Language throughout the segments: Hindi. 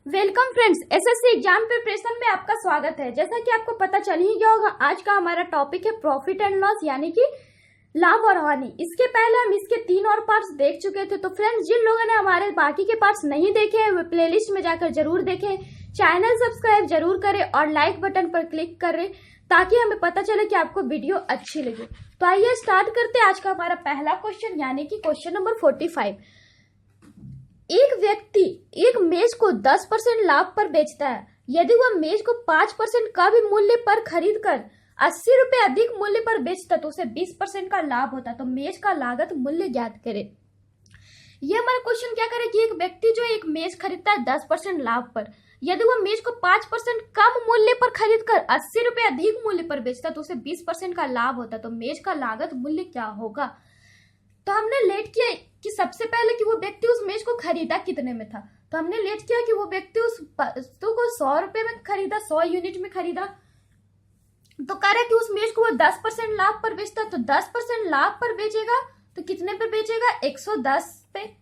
Welcome friends, SSC exam preparation में आपका स्वागत है। जैसा कि आपको पता चल ही गया होगा, आज का हमारा टॉपिक है प्रॉफिट एंड लॉस, यानी कि लाभ और हानि। इसके पहले हम इसके 3 और पार्ट्स देख चुके थे। तो फ्रेंड्स, जिन लोगों ने हमारे बाकी के पार्ट्स नहीं देखे हैं वे प्लेलिस्ट में जाकर जरूर देखें, चैनल सब्सक्राइब जरूर करें और लाइक बटन पर क्लिक करें ताकि हमें पता चले कि आपको वीडियो अच्छी लगी। तो आइए स्टार्ट करते हैं आज का हमारा पहला क्वेश्चन, यानी कि क्वेश्चन नंबर 45। एक व्यक्ति एक मेज को 10% लाभ पर बेचता है। यदि वह मेज को 5% कम मूल्य पर खरीद कर 80 रुपए अधिक मूल्य पर बेचता तो उसे 20% का लाभ होता। तो मेज का लागत मूल्य ज्ञात करे। ये हमारा क्वेश्चन क्या करे कि एक व्यक्ति जो एक मेज खरीदता है 10% लाभ पर, यदि वह मेज को 5% कम मूल्य पर खरीद कर 80 रुपए अधिक मूल्य पर बेचता तो उसे 20% का लाभ होता। तो मेज का लागत मूल्य क्या होगा? तो हमने लेट किया कि सबसे पहले कि वो व्यक्ति उस मेज को खरीदा कितने में था। तो हमने लेट किया कि वो व्यक्ति उस वस्तु को 100 रुपए में खरीदा, 100 यूनिट में खरीदा। तो कह रहे कि उस मेज को वो 10% लाभ पर बेचता, तो 10% लाभ पर बेचेगा तो कितने पे बेचेगा? 110 पे।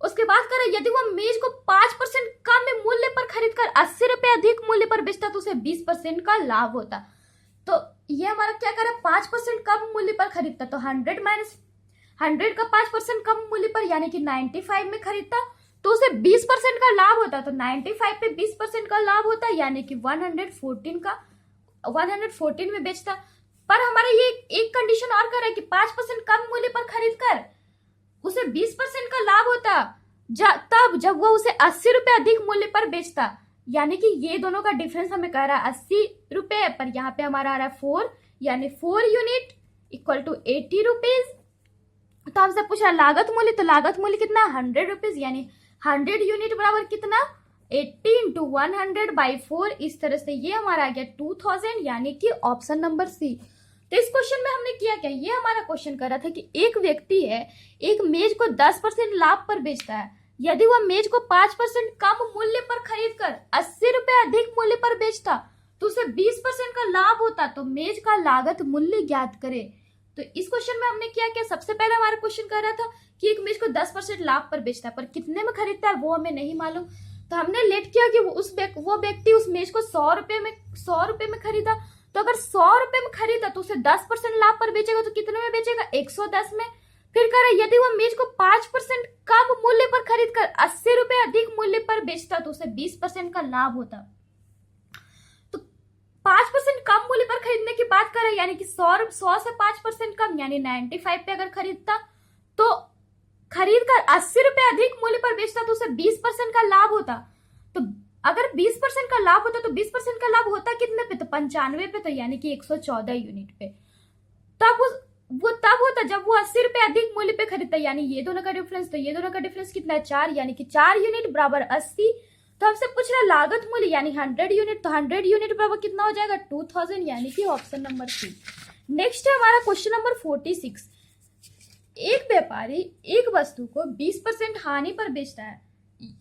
उसके बाद कह रहे यदि वो मेज को 5% कम मूल्य पर खरीद कर 80 रुपए अधिक मूल्य पर बेचता तो उसे 20% का लाभ होता। तो ये हमारा क्या कर रहा है, 5% कम मूल्य पर खरीदता तो 100 का 5% कम मूल्य पर यानी कि 95 में खरीदता तो उसे 20% का लाभ होता। तो 95 पे 20% का लाभ होता यानी कि 114 में बेचता। पर हमारा ये एक कंडीशन और कर रहा है कि 5% कम मूल्य पर खरीद कर उसे 20% का लाभ होता तब जब वो उसे 80 रुपए अधिक मूल्य पर बेचता। यानी कि ये दोनों का डिफरेंस हमें कह रहा है 80 रुपए, पर यहाँ पे हमारा आ रहा है 4, यानी 4 यूनिट इक्वल टू 80 रुपीज। तो हमसे पूछा लागत मूल्य, तो लागत मूल्य कितना? 100 रुपीज, यानी 100 यूनिट बराबर कितना? 80 इंटू 100/4। इस तरह से ये हमारा आ गया 2000, यानी कि ऑप्शन नंबर सी। तो इस क्वेश्चन में हमने किया क्या, ये हमारा क्वेश्चन कर रहा था कि एक व्यक्ति है एक मेज को 10% लाभ पर बेचता है। यदि वह मेज को 5% कम मूल्य पर खरीद कर 80 रुपए अधिक मूल्य पर बेचता तो उसे 20% का लाभ होता। तो मेज का लागत मूल्य ज्ञात करे। तो इस क्वेश्चन में हमने किया क्या, सबसे पहले हमारा क्वेश्चन कर रहा था कि एक मेज को 10% लाभ पर बेचता है, पर कितने में खरीदता है वो हमें नहीं मालूम। तो हमने लेट किया कि वो व्यक्ति उस मेज को 100 रुपए में खरीदा। तो अगर 100 रुपए में खरीदा तो उसे 10% लाभ पर बेचेगा तो कितने में बेचेगा? 110 में। फिर कह रहा यदि वो मेज को 5% कम मूल्य पर खरीद कर 80 रुपए अधिक मूल्य पर बेचता तो उसे 20% का लाभ होता। 5% कम मूल्य पर खरीदने की बात करें, यानी कि 100 से 5% कम यानी 95 पे अगर खरीदता तो खरीद कर 80 रुपए अधिक मूल्य पर बेचता तो उसे 20% का लाभ होता। तो अगर 20% का लाभ होता तो 20% का लाभ होता कितने पे? तो 95 पे, तो यानी कि 114 यूनिट पे। तब वो तब होता जब वो 80 रुपए अधिक मूल्य पे खरीदता, यानी ये दोनों का डिफरेंस। तो ये दोनों का डिफरेंस कितना है? 4, यानी कि 4 यूनिट बराबर 80। तो हमसे पूछ रहा लागत मूल्य यानी 100 यूनिट, तो 100 यूनिट बराबर कितना हो जाएगा? 2000, यानी कि ऑप्शन नंबर सी। नेक्स्ट है हमारा क्वेश्चन नंबर 46। एक व्यापारी एक वस्तु को 20% हानि पर बेचता है।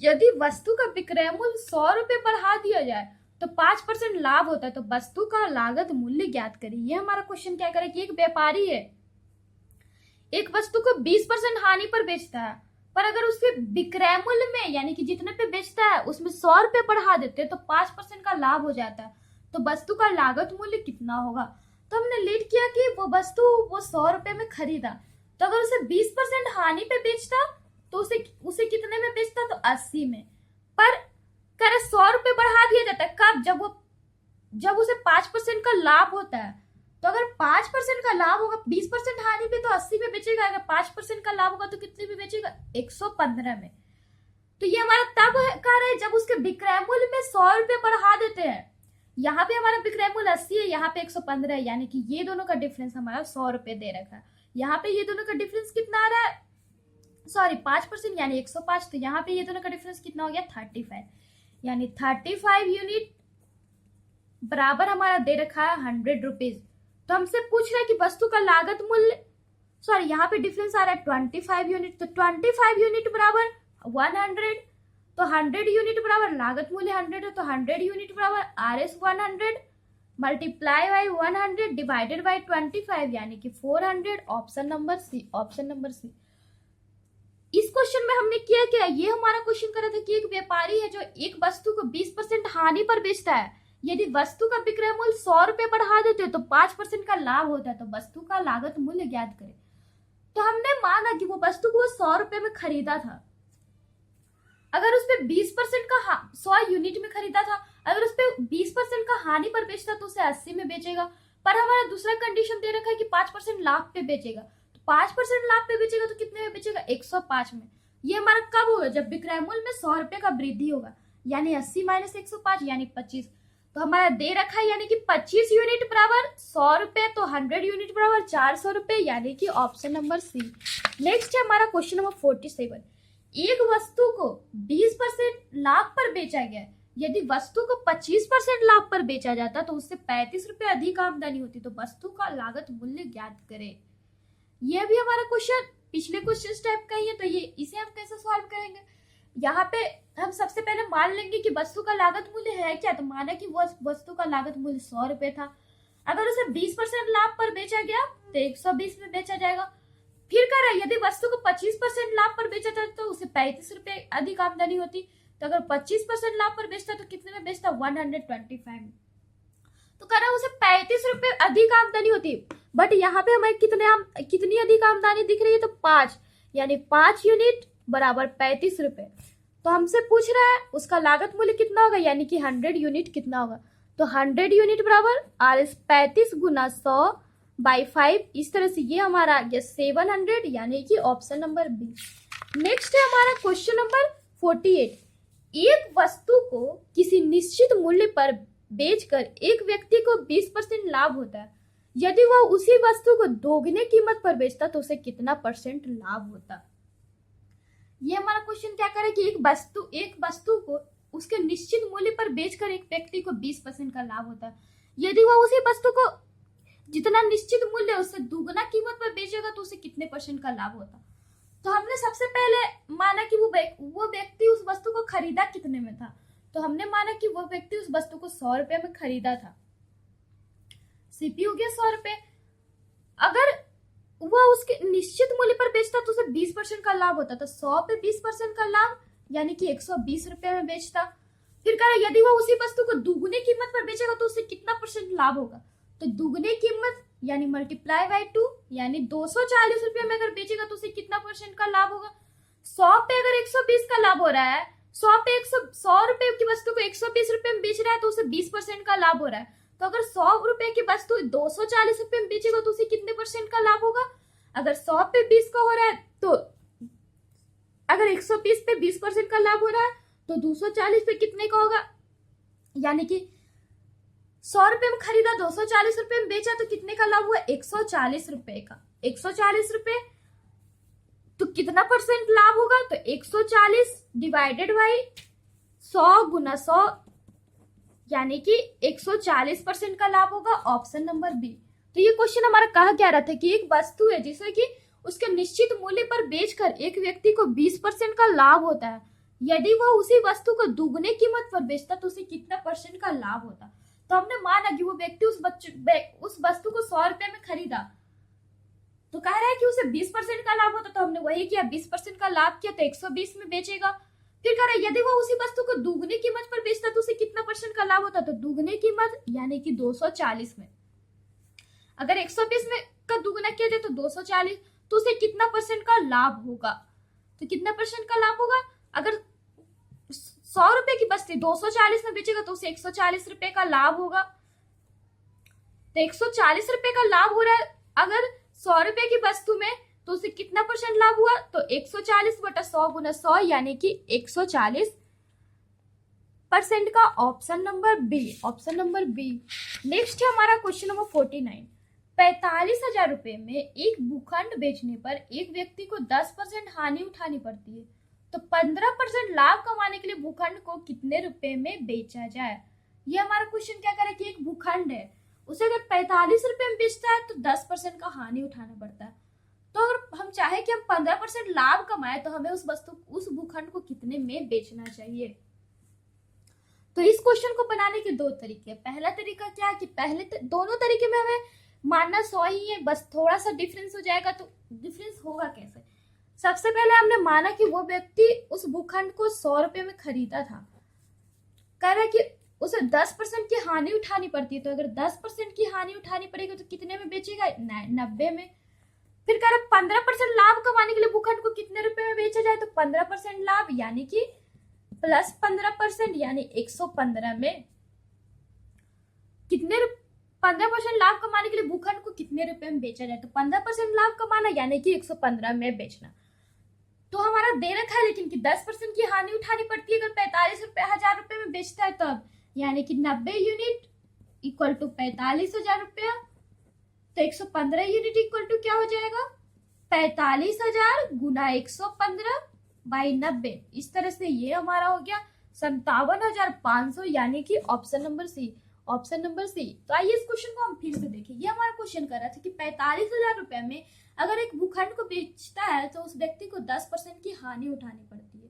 यदि वस्तु का विक्रय मूल्य 100 रुपए बढ़ा दिया जाए तो 5% लाभ होता है। तो वस्तु का लागत मूल्य ज्ञात करें। ये हमारा क्वेश्चन क्या करे कि एक व्यापारी है एक वस्तु को 20% हानि पर बेचता है, पर अगर उसके विक्रय मूल्य में यानी कि जितने पे बेचता है उसमें 100 रुपए बढ़ा देते हैं तो 5% का लाभ हो जाता है। तो वस्तु का लागत मूल्य कितना होगा? तो हमने लेट किया कि वो वस्तु वो 100 रुपए में खरीदा, तो अगर उसे 20% हानि पे बेचता तो उसे कितने में बेचता? तो 80 में। पर करे 100 रुपए बढ़ा दिया जाता है कब? जब उसे 5% का लाभ होता है। तो अगर 5% का लाभ होगा, 20% हानि पे तो 80 में बेचेगा, अगर 5% का लाभ होगा तो कितने में बेचेगा? 115 में। तो ये हमारा तब कह रहे हैं जब उसके विक्रय मूल्य में 100 रुपए बढ़ा देते हैं। यहाँ पे हमारा विक्रय मूल्य 80 है, यहाँ पे 115 है, यानी कि ये दोनों का डिफरेंस हमारा 100 रुपए दे रखा है। यहाँ पे ये दोनों का डिफरेंस कितना आ रहा है? सॉरी 5% यानी 105। तो यहाँ पे ये दोनों का डिफरेंस कितना हो गया? 35, यानी 35 यूनिट बराबर हमारा दे रखा है 100 रुपीज। तो हमसे पूछ रहा है कि वस्तु का लागत मूल्य, सॉरी यहाँ पे डिफरेंस आ रहा है 25 यूनिट। तो 25 यूनिट बराबर 100। तो 100 यूनिट बराबर लागत मूल्य 100 है, तो 100 यूनिट बराबर RS 100 multiply by 100 divided by 25, यानी कि 400। Option number C, option number C. इस क्वेश्चन में हमने किया क्या, ये हमारा क्वेश्चन कर रहा था कि एक व्यापारी है जो एक वस्तु को 20% हानि पर बेचता है। यदि वस्तु का विक्रय मूल्य 100 रुपए बढ़ा देते हो तो 5% का लाभ होता है, तो वस्तु का लागत मूल्य ज्ञात करें। तो हमने माना कि वो वस्तु को 100 रुपए में खरीदा था, अगर उस पे 20% का 100 यूनिट में खरीदा था, अगर उस पे 20% का हानि पर बेचता तो उसे 80 में बेचेगा। पर हमारा दूसरा कंडीशन दे रखा है कि 5% लाभ पे बेचेगा, तो 5% लाभ पे बेचेगा तो कितने में बेचेगा, 105 में। ये हमारा कब होगा, जब विक्रय मूल्य में 100 रुपए का वृद्धि होगा, यानी 80 माइनस 105 यानी 25। तो हमारा दे रखा है यानी कि 25 यूनिट बराबर 100 रुपए, तो 100 यूनिट बराबर 400 रुपए, यानी कि ऑप्शन नंबर सी। नेक्स्ट है हमारा क्वेश्चन नंबर 47। एक वस्तु को 20% लाभ पर बेचा गया, यदि वस्तु को 25% लाभ पर बेचा जाता तो उससे 35 रुपए अधिक आमदनी होती, तो वस्तु का लागत मूल्य ज्ञात करें। यह भी हमारा क्वेश्चन पिछले क्वेश्चन टाइप का ही है, तो ये इसे हम कैसे सॉल्व करेंगे। यहाँ पे हम सबसे पहले मान लेंगे कि वस्तु का लागत मूल्य है क्या, तो माना कि वो वस्तु का लागत मूल्य 100 रुपए था, अगर उसे 20% लाभ पर बेचा गया तो 120 में बेचा जाएगा। फिर कह रहा है यदि वस्तु को 25% लाभ पर बेचा जाता तो उसे 35 रुपए अधिक आमदनी होती, तो अगर 25% लाभ पर बेचता तो कितने में बेचता, 125 में। तो कह रहा है उसे 35 रुपए अधिक आमदनी होती, बट यहाँ पे हमें कितनी अधिक आमदनी दिख रही है, तो 5, यानी 5 यूनिट बराबर 35 रुपए। तो हमसे पूछ रहा है उसका लागत मूल्य कितना होगा, यानी कि 100 यूनिट कितना होगा, तो 100 यूनिट बराबर RS 35 गुना 100 बाई 5। इस तरह से ये हमारा आ गया 700, यानी कि ऑप्शन नंबर बी। नेक्स्ट है हमारा क्वेश्चन नंबर 48। एक वस्तु को किसी निश्चित मूल्य पर बेचकर एक व्यक्ति को 20% लाभ होता है, यदि वह उसी वस्तु को दोगुने कीमत पर बेचता तो उसे कितना % लाभ होता। ये हमारा क्वेश्चन क्या करे कि एक वस्तु को उसके निश्चित मूल्य पर बेचकर एक व्यक्ति को 20% का लाभ होता है, यदि वह उसी वस्तु को जितना निश्चित मूल्य है उससे दुगना कीमत पर बेचेगा तो उसे कितने % का लाभ होता। तो हमने सबसे पहले माना कि वो व्यक्ति उस वस्तु को खरीदा कितने में था, तो हमने माना कि वो व्यक्ति उस वस्तु को 100 रुपए में खरीदा था, सीपी हो गया 100 रुपए। अगर वह उसके निश्चित मूल्य पर बेचता तो उसे 20% का लाभ होता, तो 100 पे 20% का लाभ यानी कि 120 रुपए में बेचता। फिर कह रहा यदि वह उसी वस्तु को दुगुने कीमत पर बेचेगा तो उसे कितना % लाभ होगा, तो दुगने कीमत यानी मल्टीप्लाई बाय 2, यानी 240 रुपए में अगर बेचेगा तो उसे कितना % का लाभ होगा। 100 पे अगर 120 का लाभ हो रहा है, 100 रुपए की वस्तु को 120 रुपए में बेच रहा है तो उसे 20% का लाभ हो रहा है। तो अगर 100 रुपए की वस्तु 240 रुपए में बेचेगा तो उसे कितने % का लाभ होगा। अगर 100 पे 20 का हो रहा है, तो अगर 120 पे 20% का लाभ हो रहा है तो 240 पे कितने का होगा, यानी कि 100 रुपए में खरीदा, 240 रुपए में बेचा, तो कितने का लाभ हुआ, 140 रुपए का। 140 रुपए तो कितना % लाभ होगा, तो 140 डिवाइडेड बाई 100 गुना 100, यानी कि 140% का लाभ होगा, ऑप्शन नंबर बी। तो ये क्वेश्चन हमारा कहा क्या रहा था कि एक वस्तु है जिसे कि उसके निश्चित मूल्य पर बेचकर एक व्यक्ति को 20% का लाभ होता है, यदि वह उसी वस्तु को दुगने कीमत पर बेचता तो उसे कितना % का लाभ होता। तो हमने माना कि वो व्यक्ति उस वस्तु को 100 रुपए में खरीदा, तो कह रहा है कि उसे 20% का लाभ होता, तो हमने वही किया, 20% का लाभ किया तो 120 में बेचेगा। फिर कह रहा है यदि वो उसी वस्तु को दुगनी कीमत पर बेचता तो उसे कितना % का लाभ होता, तो दुगनी कीमत यानी कि 240 में। अगर 120 में का दुगना किया जाए तो 240, तो उसे कितना % का लाभ होगा, तो कितना % का लाभ होगा। अगर 100 रुपए की वस्तु 240 में बेचेगा तो उसे 140 रुपए का लाभ होगा, तो 140 रुपए का लाभ हो रहा है। अगर 100 रुपए की वस्तु में तो उसे कितना % लाभ हुआ, तो 140 बटा 100 गुना 100, यानी कि 140% का, option number B, option number B. Next है हमारा क्वेश्चन नंबर 49। 45,000 रुपए में एक भूखंड बेचने पर एक व्यक्ति को 10% हानि उठानी पड़ती है, तो 15% लाभ कमाने के लिए भूखंड को कितने रुपए में बेचा जाए। ये हमारा क्वेश्चन क्या करे कि एक भूखंड है, उसे अगर 45 रुपए में बेचता है तो 10% का हानि उठाना पड़ता है। तो अगर हम चाहे कि हम 15% लाभ कमाए तो हमें उस भूखंड को कितने में बेचना चाहिए। तो इस क्वेश्चन को बनाने के दो तरीके। पहला तरीका क्या है कि दोनों तरीके में हमें मानना 100 ही है, बस थोड़ा सा डिफरेंस हो जाएगा। तो डिफरेंस होगा कैसे, सबसे पहले हमने माना कि वो व्यक्ति उस भूखंड को 100 रुपए में खरीदा था। कह रहा है कि उसे 10% की हानि उठानी पड़ती है, तो अगर 10% की हानि उठानी पड़ेगी तो कितने में बेचेगा? 90 में। फिर कह रहा 15% लाभ कमाने के लिए भूखंड को कितने रुपए में बेचा जाए? तो 15% लाभ यानी कि प्लस 15% यानी 115 में कितने 15% लाभ कमाने के लिए भूखंड को कितने रुपए में बेचा जाए? तो 15% लाभ कमाना यानी कि 115 में बेचना। तो हमारा दे रखा है लेकिन कि 10% की हानि उठानी पड़ती है अगर 45,000 रुपए में बेचता है तब, यानी कि 90 यूनिट इक्वल टू 45,000 रुपया। तो 115 यूनिट इक्वल टू क्या हो जाएगा? 45,000 गुना 115 बाई 90। इस तरह से ये हमारा हो गया 57,500 यानी कि option number C. Option number C. तो आइए इस क्वेश्चन को हम फिर से देखें। ये हमारा क्वेश्चन कर रहा था कि 45,000 रुपए में अगर एक भूखंड को बेचता है तो उस व्यक्ति को 10% की हानि उठानी पड़ती है,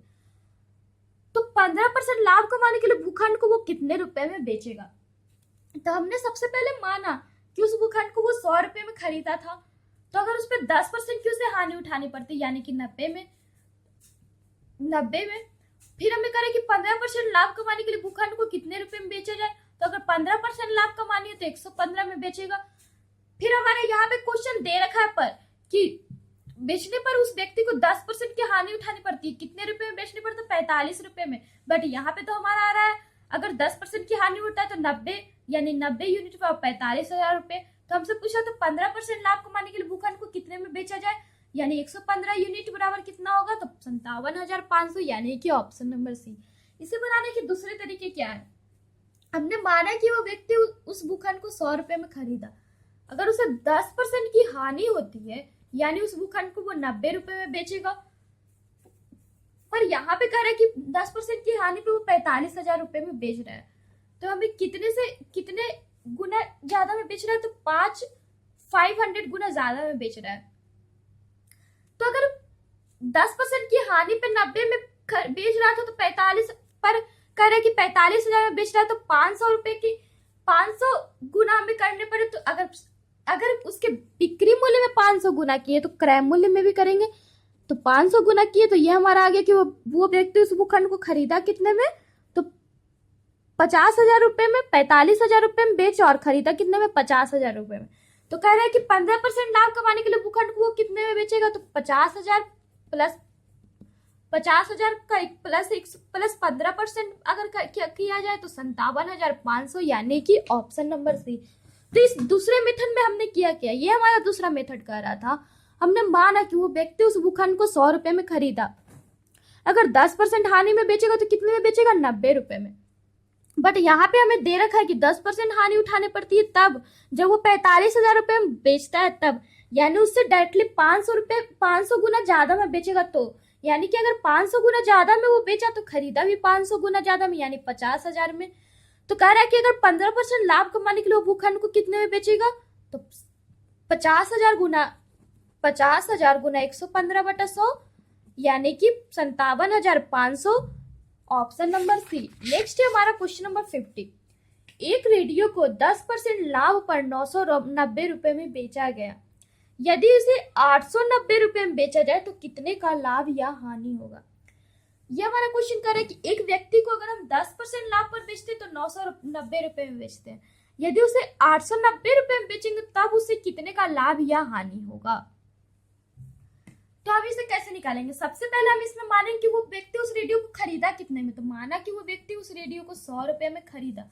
तो 15% लाभ कमाने के लिए भूखंड को वो कितने रुपए में बेचेगा? तो हमने सबसे पहले माना कि उस भूखंड को वो 100 रुपए में खरीदा था, तो अगर उस पर 10% की उसे हानि उठानी पड़ती यानी कि 90 में। फिर हमें करें कि 15% लाभ कमाने के लिए भूखंड को कितने रुपए में बेचा जाए? तो अगर 15% लाभ कमानी है तो 115 में बेचेगा। फिर हमारे यहाँ पे क्वेश्चन दे रखा है पर कि बेचने पर उस व्यक्ति को 10% की हानि उठानी पड़ती है, कितने रुपए में बेचने पर? तो 45 रुपए में। बट यहाँ पे तो हमारा आ रहा है अगर 10% की हानि उठता है तो 90 यानी 90 यूनिट पर 45,000 रुपए। तो हमसे पूछा तो 15% लाभ कमाने के लिए भूखंड को कितने में बेचा जाए, यानी 115 यूनिट बराबर कितना होगा? तो 57,500 यानी कि ऑप्शन नंबर सी। इसे बनाने के दूसरे तरीके क्या है? हमने माना कि वो व्यक्ति उस भूखंड को 100 रुपए में खरीदा, अगर उसे 10% की हानि होती है यानी उस भूखंड को वो 90 रुपए में बेचेगा। पर यहाँ पे कह रहा है कि 10% की हानि पे वो 45,000 रुपए में बेच रहा है, तो हमें कितने से कितने गुना ज्यादा में बेच रहा है? तो 500 गुना ज्यादा में बेच रहा है। तो अगर 10% की हानि पे 90 में बेच रहा था तो 45 पर कह रहा है कि 45,000 में बेच रहा है, तो 500 रुपए की 500 गुना हमें करने पड़े। तो अगर उसके बिक्री मूल्य में 500 गुना किए तो क्रय मूल्य में भी करेंगे, तो 500 गुना किए तो ये हमारा आ गया कि वो व्यक्ति उस भूखंड को खरीदा कितने में? तो 50,000 रुपए में। 45,000 रुपए में बेचा और खरीदा कितने में? 50,000 रुपए में। तो कह रहा है कि 15% लाभ कमाने के लिए भूखंड को वो कितने में बेचेगा? तो 50,000 प्लस 50,000 का प्लस 15% अगर किया जाए तो 57,500 यानी कि ऑप्शन नंबर सी। तो इस दूसरे मेथड में हमने किया क्या? ये हमारा दूसरा मेथड कर रहा था। हमने माना कि वो व्यक्ति उस भूखंड को 100 रुपए में खरीदा, अगर 10% हानि में बेचेगा तो कितने में बेचेगा? 90 रुपए में। बट यहाँ पे हमें दे रखा है कि 10% हानि उठानी पड़ती है तब जब वो 45,000 रुपए में बेचता है तब, यानी उससे डायरेक्टली 500 गुना ज्यादा में बेचेगा। तो यानी कि अगर 500 गुना ज्यादा में वो बेचा तो खरीदा भी 500 गुना ज्यादा में यानी 50,000 में। तो कह रहा है कि अगर 15% लाभ कमाने के लिए वो भूखंड को कितने में बेचेगा? तो 50,000 गुना 115/100 यानी कि 57,500 ऑप्शन नंबर सी। नेक्स्ट है हमारा क्वेश्चन नंबर 50। एक रेडियो को 10% लाभ पर 990 रुपए में बेचा गया, यदि इसे 890 रुपए में बेचा जाए तो कितने का लाभ या हानि होगा? ये हमारा क्वेश्चन कर रहा है कि एक व्यक्ति को अगर हम 10% लाभ पर बेचते हैं तो 990 रुपए में बेचते हैं, यदि उसे 890 रुपए में बेचेंगे तब उसे कितने का लाभ या हानि होगा? तो हम इसे कैसे निकालेंगे? सबसे पहले हम इसमें मानेंगे कि वो व्यक्ति उस रेडियो को खरीदा कितने में। तो माना कि वो व्यक्ति उस रेडियो को 100 रुपए में खरीदा,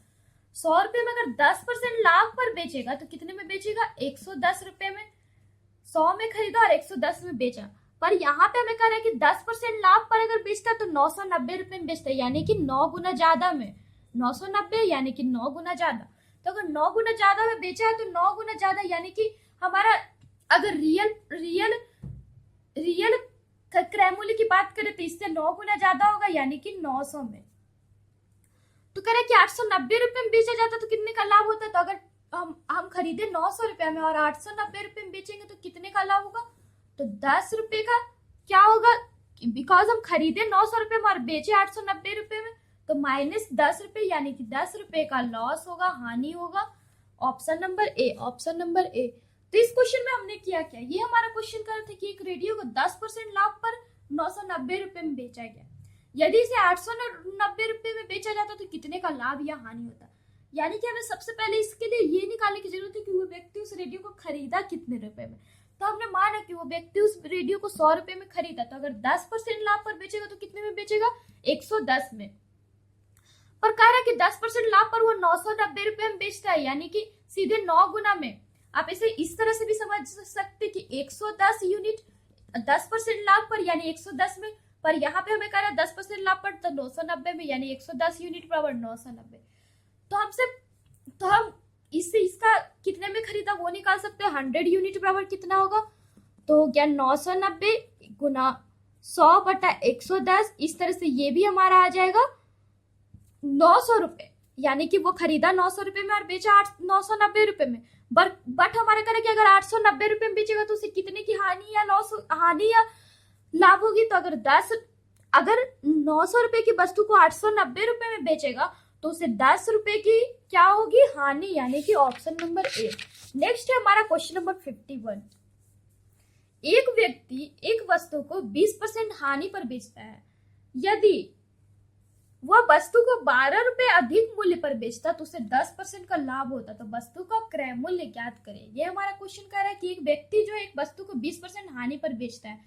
100 रुपए में अगर 10% लाभ पर बेचेगा तो कितने में बेचेगा? 110 रुपए में। 100 में खरीदा और 110 में बेचा। पर यहाँ पे हमें कह रहा है कि 10% लाभ पर अगर बेचता है तो 990 रुपए में बेचता है, यानी कि 9 गुना ज्यादा में। 990 यानी कि 9 गुना ज्यादा। तो अगर 9 गुना ज्यादा में बेचा है तो 9 गुना ज्यादा यानी कि हमारा अगर रियल क्रय मूल्य की बात करें तो इससे 9 गुना ज्यादा होगा यानी कि 900 में। तो कह रहे कि 890 रुपए में बेचा जाता तो कितने का लाभ होता? तो अगर हम खरीदे 900 रुपए में और 890 रुपए में बेचेंगे तो कितने का लाभ होगा? तो 10 रुपए का क्या होगा? बिकॉज हम खरीदे 900 रुपए में और बेचे 890 रुपए में, तो माइनस 10 रुपए यानी कि 10 रुपए का लॉस होगा, हानि होगा। Option number A. Option number A. तो इस क्वेश्चन में हमने किया क्या, ये हमारा क्वेश्चन कर रहा था कि एक रेडियो को 10% लाभ पर 990 रुपए में बेचा गया, यदि इसे 890 रुपए में बेचा जाता तो कितने का लाभ या हानि होता। यानी कि हमें सबसे पहले इसके लिए ये निकालने की जरूरत है कि वो व्यक्ति उस रेडियो को खरीदा कितने रुपए में। तो हमने माना कि वो व्यक्ति उस रेडियो को 100 रुपए में खरीदा, तो अगर 10% लाभ पर बेचेगा तो कितने में बेचेगा, 110 में। पर कह रहा है कि 10% लाभ पर वो 990 रुपए में बेचता है, यानी कि सीधे 9 गुना में। आप इसे इस तरह से भी समझ सकते कि 110 यूनिट 10% लाभ पर यानी 110 में, पर यहाँ पे हमें कह रहा है 10% लाभ पर तो 990 में, यानी 110 यूनिट बराबर 990। तो हम इससे इसका कितने में खरीदा वो निकाल सकते हैं। 100 यूनिट बराबर कितना होगा, तो क्या 990 गुना 100 बटा 110, इस तरह से ये भी हमारा आ जाएगा 900 रुपए, यानी कि वो खरीदा 900 रुपए में और बेचा 990 रुपए में। बट हमारा कह रहा है कि अगर 890 रुपए में बेचेगा तो उसे कितने की हानि या लाभ होगी। तो अगर 900 रुपए की वस्तु को 890 रुपए में बेचेगा तो उसे 10 रुपए की क्या होगी, हानि, यानी कि ऑप्शन नंबर ए। नेक्स्ट है हमारा क्वेश्चन नंबर 51। एक व्यक्ति एक वस्तु को 20% हानि पर बेचता है, यदि वह वस्तु को 12 रुपए अधिक मूल्य पर बेचता तो उसे 10% का लाभ होता, तो वस्तु का क्रय मूल्य ज्ञात करें। ये हमारा क्वेश्चन कह रहा है कि एक व्यक्ति जो एक वस्तु को 20% हानि पर बेचता है,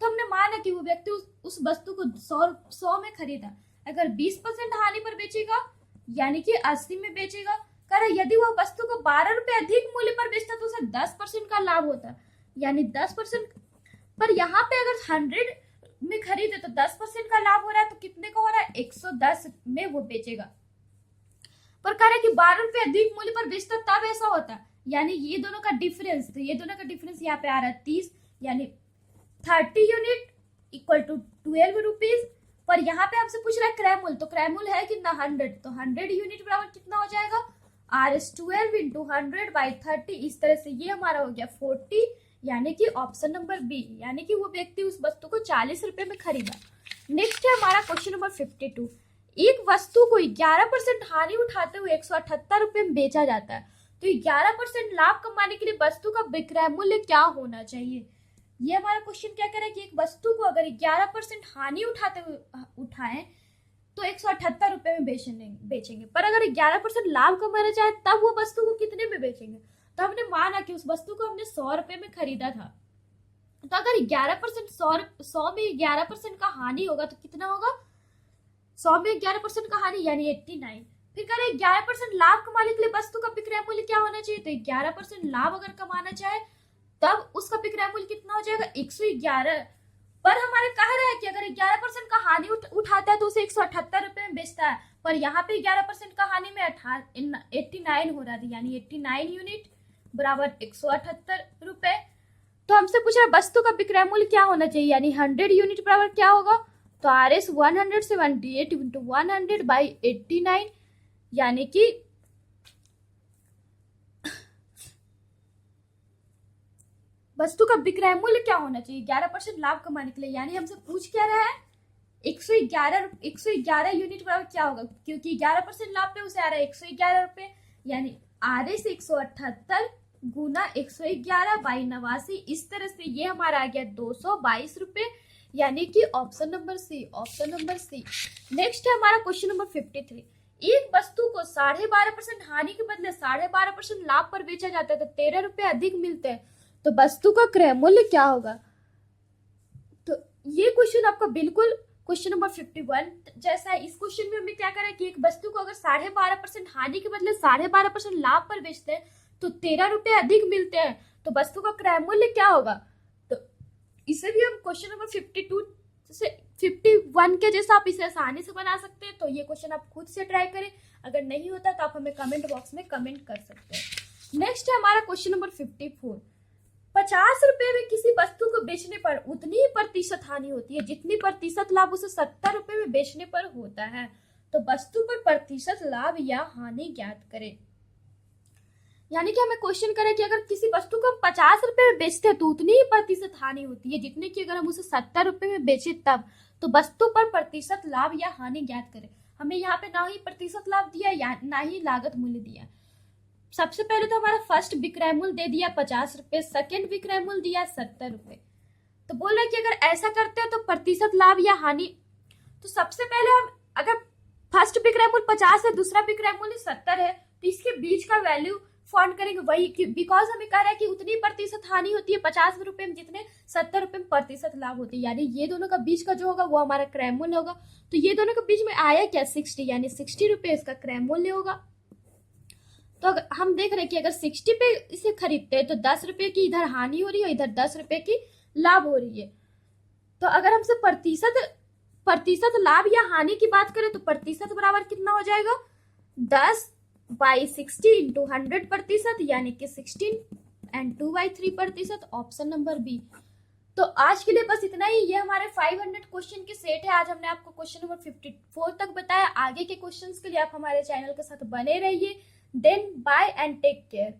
तो हमने माना कि वो व्यक्ति उस वस्तु को 100 में खरीदा, अगर 20% हानि पर बेचेगा यानी कि 80 में बेचेगा। कह रहा यदि वह वस्तु को 12 रुपए अधिक मूल्य पर बेचता तो उसे 10% का लाभ होता, यानी 10%। पर यहाँ पे अगर 100 में खरीदे तो 10% का लाभ हो रहा है, तो कितने का हो रहा है, 110 में वो बेचेगा। पर कह रहा है कि 12 रुपए अधिक मूल्य पर बेचता तब ऐसा होता, यानी ये दोनों का डिफरेंस, तो ये दोनों का डिफरेंस यहाँ पे आ रहा है 30, यानी 30 यूनिट इक्वल टू 12 रुपीज। पर यहाँ पे हमसे पूछ रहा है क्रय मूल्य, तो क्रय मूल्य है कितना 100, तो 100 यूनिट बराबर कितना हो जाएगा, RS12 इंटू 100 बाई 30। इस तरह से ये हमारा हो गया 40, यानी कि ऑप्शन नंबर बी, यानी कि वो व्यक्ति उस वस्तु को 40 रुपए में खरीदा। नेक्स्ट है हमारा क्वेश्चन नंबर 52। एक वस्तु को 11% हानि उठाते हुए 178 रुपए में बेचा जाता है, तो 11% लाभ कमाने के लिए वस्तु का विक्रय मूल्य क्या होना चाहिए। ये हमारा क्वेश्चन क्या कह रहा है कि एक वस्तु को अगर 11% हानि उठाएं तो 178 रुपए में बेचेंगे, पर अगर 11% लाभ कमाना चाहे तब वो वस्तु को कितने में बेचेंगे। तो हमने माना कि उस वस्तु को हमने 100 रुपए में खरीदा था, तो अगर 11% 100 में 11% का हानि होगा तो कितना होगा, 100 में 11% का हानि यानी 89। फिर कह रहे 11% लाभ कमाने के लिए वस्तु का विक्रय मूल्य क्या होना चाहिए, तो 11% लाभ अगर कमाना चाहे तब उसका विक्रय मूल्य कितना हो जाएगा, 111। पर हमारे कह रहा है कि अगर 11% का हानि उठाता है तो उसे 178 रुपए में बेचता है, पर यहाँ पे 11% का हानि में 89 हो रहा था, यानी 89 यूनिट बराबर 178 रुपए। तो हमसे पूछ रहा है वस्तु का विक्रय मूल्य क्या होना चाहिए, यानी 100 यूनिट बराबर क्या होगा, तो RS 178 इंटू 100 बाई 89, यानी कि वस्तु का विक्रय मूल्य क्या होना चाहिए 11% लाभ कमाने के लिए। यानी हमसे पूछ क्या रहा है, 111 यूनिट बराबर क्या होगा, क्योंकि 11% लाभ पे उसे आ रहा है 111 रुपए, यानी RS 178 गुना 111 बाई 89। इस तरह से ये हमारा आ गया 222 रुपए, यानी कि option number C, option number C. Next है हमारा क्वेश्चन नंबर 53। एक वस्तु को 12.5% हानि के बदले 12.5% लाभ पर बेचा जाता है तो 13 रुपए अधिक मिलते हैं, तो वस्तु का क्रय मूल्य क्या होगा। तो ये क्वेश्चन आपका बिल्कुल क्वेश्चन नंबर 51 जैसा है। इस क्वेश्चन में हमें क्या करें कि एक वस्तु को अगर 12.5% हानि के बदले 12.5% लाभ पर बेचते हैं तो 13 रुपए अधिक मिलते हैं, तो वस्तु का क्रय मूल्य क्या होगा। तो इसे भी हम क्वेश्चन नंबर 52 से 51 के जैसा आप इसे आसानी से बना सकते हैं। तो ये क्वेश्चन आप खुद से ट्राई करें, अगर नहीं होता तो आप हमें कमेंट बॉक्स में कमेंट कर सकते हैं। नेक्स्ट है हमारा क्वेश्चन नंबर 54। 50 रुपए में किसी वस्तु को बेचने पर उतनी ही प्रतिशत हानि होती है जितनी प्रतिशत लाभ उसे 70 रुपए में बेचने पर होता है, तो वस्तु पर प्रतिशत लाभ या हानि ज्ञात करें। यानी कि हमें क्वेश्चन करें कि अगर किसी वस्तु को हम 50 रुपए में बेचते हैं तो उतनी ही प्रतिशत हानि होती है जितने की अगर हम उसे 70 रुपए में बेचे तब, तो वस्तु पर प्रतिशत लाभ या हानि ज्ञात करें। हमें यहाँ पे ना ही प्रतिशत लाभ दिया या ना ही लागत मूल्य दिया। सबसे पहले तो हमारा फर्स्ट विक्रयमूल्य दे दिया 50 रुपए, सेकेंड विक्रयमूल्य दिया 70 रुपए। तो बोल रहे कि अगर ऐसा करते हैं तो प्रतिशत लाभ या हानि। तो सबसे पहले हम अगर फर्स्ट विक्रय मूल्य 50 है, दूसरा विक्रय मूल्य 70 है, तो इसके बीच का वैल्यू फाइंड करेंगे वही, बिकॉज हमें कह रहा है कि उतनी प्रतिशत हानि होती है 50 रुपए में जितने 70 रुपए में प्रतिशत लाभ होती है, यानी ये दोनों का बीच का जो होगा वो हमारा क्रय मूल्य होगा। तो ये दोनों के बीच में आया क्या 60, यानी 60 रुपए इसका क्रय मूल्य होगा। तो हम देख रहे हैं कि अगर 60 पे इसे खरीदते हैं तो 10 रुपए की इधर हानि हो रही है, इधर 10 रुपए की लाभ हो रही है। तो अगर हमसे प्रतिशत लाभ या हानि की बात करें तो प्रतिशत बराबर कितना हो जाएगा 10/60 इंटू 100%, यानी कि 16 एंड 2/3 प्रतिशत, ऑप्शन नंबर बी। तो आज के लिए बस इतना ही। ये हमारे 500 क्वेश्चन के सेट है। आज हमने आपको क्वेश्चन नंबर 54 तक बताया। आगे के क्वेश्चंस के लिए आप हमारे चैनल के साथ बने रहिए। Then bye and take care.